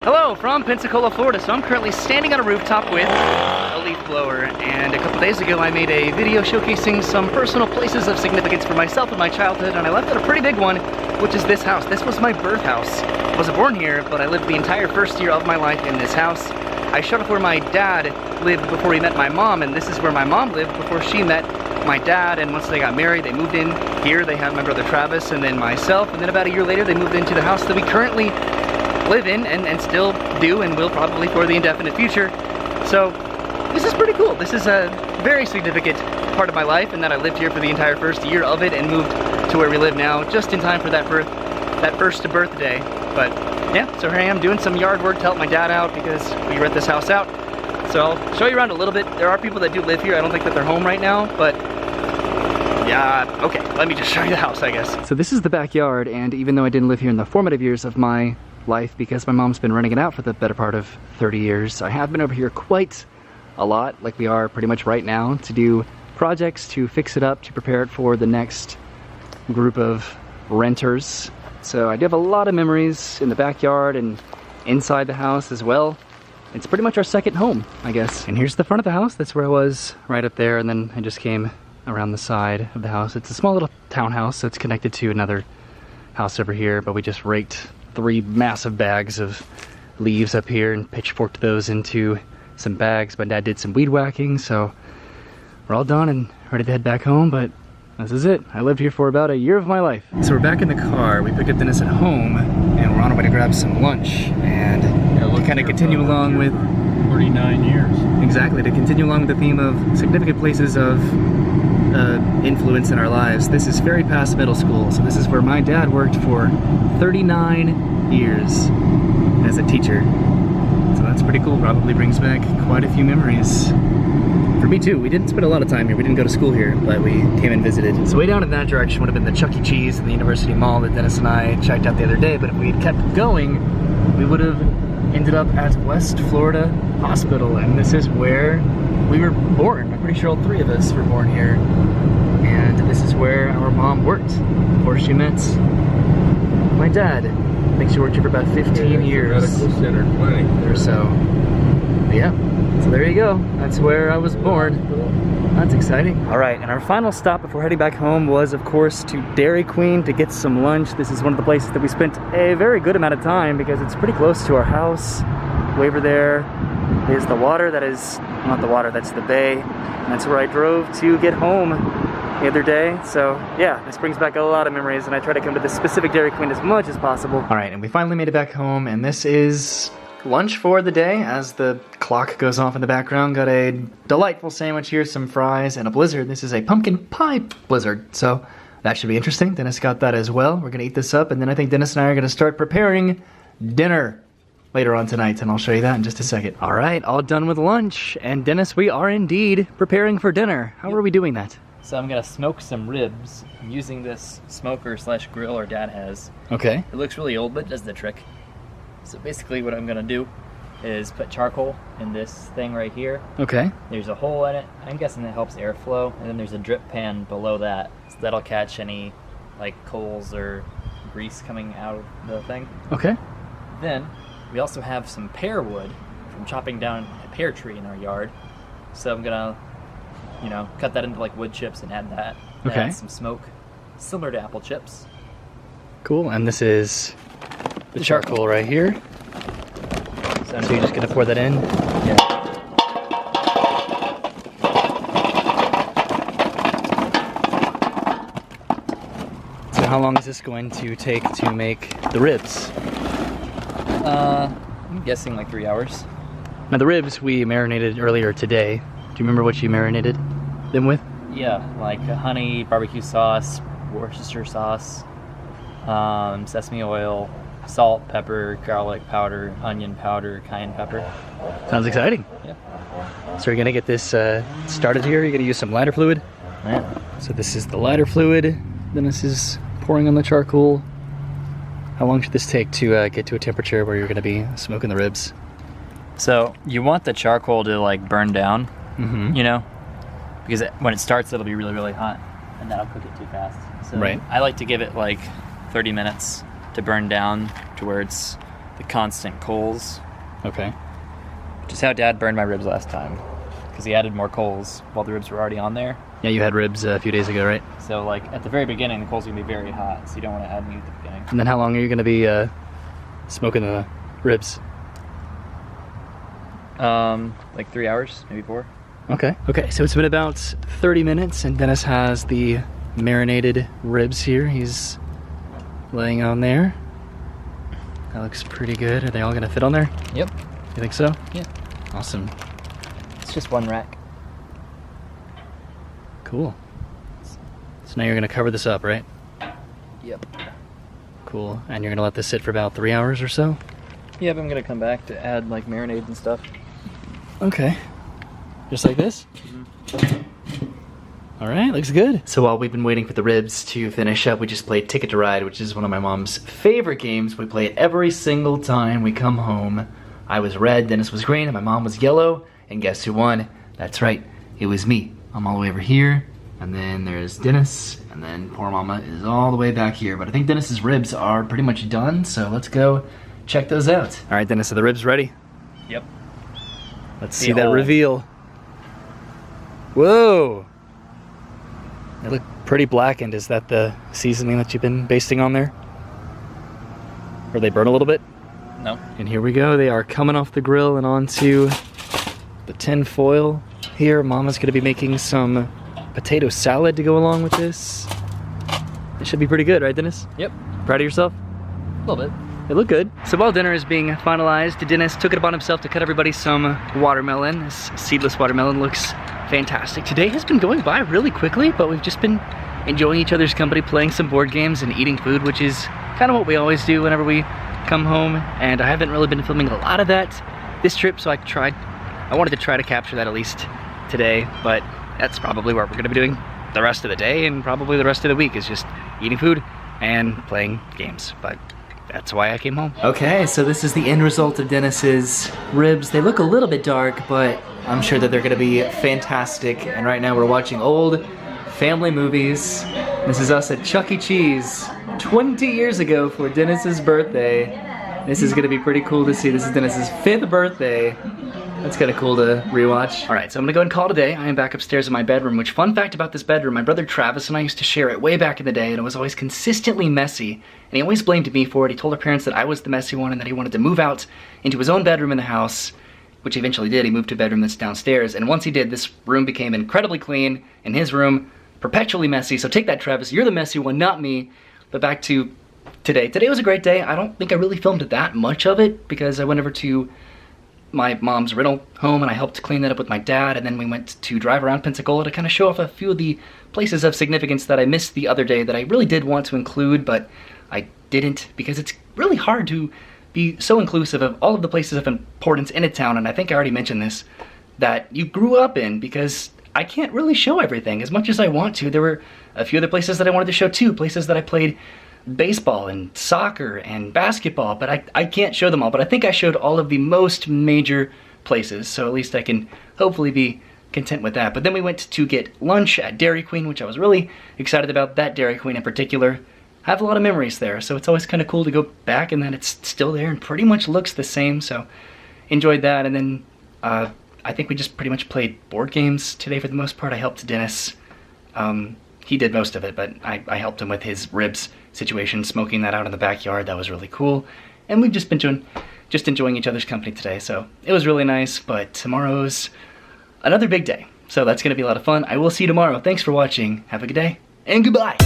Hello from Pensacola, Florida. So I'm currently standing on a rooftop with a leaf blower, and a couple days ago I made a video showcasing some personal places of significance for myself in my childhood, and I left out a pretty big one, which is this house. This was my birth house. I wasn't born here, but I lived the entire first year of my life in this house. I showed up where my dad lived before he met my mom, and this is where my mom lived before she met my dad, and once they got married, they moved in here. They had my brother Travis and then myself, and then about a year later they moved into the house that we currently live in and still do and will probably for the indefinite future. So this is pretty cool. This is a very significant part of my life, and that I lived here for the entire first year of it and moved to where we live now just in time for that first birthday. But yeah, so here I am doing some yard work to help my dad out because we rent this house out. So I'll show you around a little bit. There are people that do live here. I don't think that they're home right now, but yeah, okay, let me just show you the house, I guess. So this is the backyard, and even though I didn't live here in the formative years of my life because my mom's been renting it out for the better part of 30 years, I have been over here quite a lot, like we are pretty much right now, to do projects, to fix it up, to prepare it for the next group of renters. So I do have a lot of memories in the backyard and inside the house as well. It's pretty much our second home, I guess. And here's the front of the house. That's where I was right up there, and then I just came around the side of the house. It's a small little townhouse that's connected to another house over here, but we just raked 3 massive bags of leaves up here and pitchforked those into some bags. My dad did some weed whacking, so we're all done and ready to head back home, but this is it. I lived here for about a year of my life. So we're back in the car. We picked up Dennis at home, and we're on our way to grab some lunch, and we'll kind of continue along with 39 years. Exactly, to continue along with the theme of significant places of influence in our lives. This is very past middle school, so this is where my dad worked for 39 years as a teacher. So that's pretty cool. Probably brings back quite a few memories. For me too. We didn't spend a lot of time here. We didn't go to school here, but we came and visited. So way down in that direction would have been the Chuck E. Cheese and the University Mall that Dennis and I checked out the other day, but if we had kept going, we would have ended up at West Florida Hospital, and this is where we were born. I'm pretty sure all 3 of us were born here, and this is where our mom worked before she met my dad. I think she worked here for about 15 years Medical center, 20 or so. But yeah, so there you go. That's where I was born. That's exciting. All right, and our final stop before heading back home was, of course, to Dairy Queen to get some lunch. This is one of the places that we spent a very good amount of time because it's pretty close to our house. Way over there is the water. That is not the water, that's the bay. And that's where I drove to get home the other day. So yeah, this brings back a lot of memories, and I try to come to this specific Dairy Queen as much as possible. All right, and we finally made it back home, and this is lunch for the day as the clock goes off in the background. Got a delightful sandwich here, some fries, and a blizzard. This is a pumpkin pie blizzard, so that should be interesting. Dennis got that as well. We're gonna eat this up, and then I think Dennis and I are gonna start preparing dinner later on tonight, and I'll show you that in just a second. All right, all done with lunch, and Dennis, we are indeed preparing for dinner. How are we doing that? So I'm gonna smoke some ribs. I'm using this smoker / grill our dad has. Okay. It looks really old, but it does the trick. So basically what I'm gonna do is put charcoal in this thing right here. Okay. There's a hole in it. I'm guessing that helps airflow. And then there's a drip pan below that. So that'll catch any like coals or grease coming out of the thing. Okay. Then we also have some pear wood from chopping down a pear tree in our yard. So I'm gonna, you know, cut that into like wood chips and add that. Okay. Add some smoke, similar to apple chips. Cool, and this is the charcoal right here. So you're just gonna pour that in? Yeah. So how long is this going to take to make the ribs? I'm guessing like 3 hours. Now the ribs we marinated earlier today. Do you remember what you marinated them with? Yeah, like honey, barbecue sauce, Worcestershire sauce, sesame oil, salt, pepper, garlic powder, onion powder, cayenne pepper. Sounds exciting. Yeah. So we're gonna get this started here. You're gonna use some lighter fluid. Yeah. So this is the lighter fluid. Then this is pouring on the charcoal. How long should this take to get to a temperature where you're gonna be smoking the ribs? So you want the charcoal to like burn down, you know, because when it starts it'll be really, really hot, and that'll cook it too fast. So right. I like to give it like 30 minutes to burn down to where it's the constant coals, Okay. which is how Dad burned my ribs last time, because he added more coals while the ribs were already on there. Yeah, you had ribs a few days ago, right? So like at the very beginning, the coals are gonna be very hot, so you don't want to add meat at the beginning. And then how long are you gonna be smoking the ribs? Like 3 hours, maybe 4. Okay. Okay, so it's been about 30 minutes and Dennis has the marinated ribs here. He's laying on there. That looks pretty good. Are they all gonna fit on there? Yep. You think so? Yeah. Awesome. It's just one rack. Cool. So now you're gonna cover this up, right? Yep. Cool. And you're gonna let this sit for about 3 hours or so? Yep, I'm gonna come back to add like marinades and stuff. Okay. Just like this? All right, looks good. So while we've been waiting for the ribs to finish up, we just played Ticket to Ride, which is one of my mom's favorite games. We play it every single time we come home. I was red, Dennis was green, and my mom was yellow. And guess who won? That's right, it was me. I'm all the way over here, and then there's Dennis, and then poor mama is all the way back here. But I think Dennis's ribs are pretty much done, so let's go check those out. All right, Dennis, are the ribs ready? Yep. Let's see that reveal. Whoa! They look pretty blackened. Is that the seasoning that you've been basting on there? Or they burn a little bit? No. And here we go. They are coming off the grill and onto the tin foil. Here, Mama's gonna be making some potato salad to go along with this. It should be pretty good, right, Dennis? Yep. Proud of yourself? A little bit. It looked good. So while dinner is being finalized, Dennis took it upon himself to cut everybody some watermelon. This seedless watermelon looks fantastic. Today has been going by really quickly, but we've just been enjoying each other's company, playing some board games and eating food, which is kind of what we always do whenever we come home. And I haven't really been filming a lot of that this trip, so I wanted to try to capture that at least today, but that's probably what we're gonna be doing the rest of the day and probably the rest of the week, is just eating food and playing games. But that's why I came home. Okay, so this is the end result of Dennis's ribs. They look a little bit dark, but I'm sure that they're gonna be fantastic. And right now we're watching old family movies. This is us at Chuck E. Cheese 20 years ago for Dennis's birthday. This is gonna be pretty cool to see. This is Dennis's 5th birthday. That's kind of cool to rewatch. All right, so I'm gonna go ahead and call it a day. I am back upstairs in my bedroom, which, fun fact about this bedroom, my brother Travis and I used to share it way back in the day, and it was always consistently messy, and he always blamed me for it. He told our parents that I was the messy one and that he wanted to move out into his own bedroom in the house, which he eventually did. He moved to a bedroom that's downstairs, and once he did, this room became incredibly clean, and his room perpetually messy. So take that, Travis, you're the messy one, not me. But back to today. Today was a great day. I don't think I really filmed that much of it because I went over to my mom's rental home and I helped clean that up with my dad, and then we went to drive around Pensacola to kind of show off a few of the places of significance that I missed the other day that I really did want to include, but I didn't, because it's really hard to be so inclusive of all of the places of importance in a town, and I think I already mentioned this, that you grew up in, because I can't really show everything as much as I want to. There were a few other places that I wanted to show too, places that I played baseball and soccer and basketball, but I can't show them all. But I think I showed all of the most major places, so at least I can hopefully be content with that. But then we went to get lunch at Dairy Queen, which I was really excited about. That Dairy Queen in particular, I have a lot of memories there, so it's always kind of cool to go back and then it's still there and pretty much looks the same, so enjoyed that. And then I think we just pretty much played board games today for the most part. I helped Dennis. He did most of it, but I helped him with his ribs situation, smoking that out in the backyard. That was really cool. And we've just been enjoying each other's company today, so it was really nice. But tomorrow's another big day, so that's gonna be a lot of fun. I will see you tomorrow. Thanks for watching. Have a good day, and goodbye.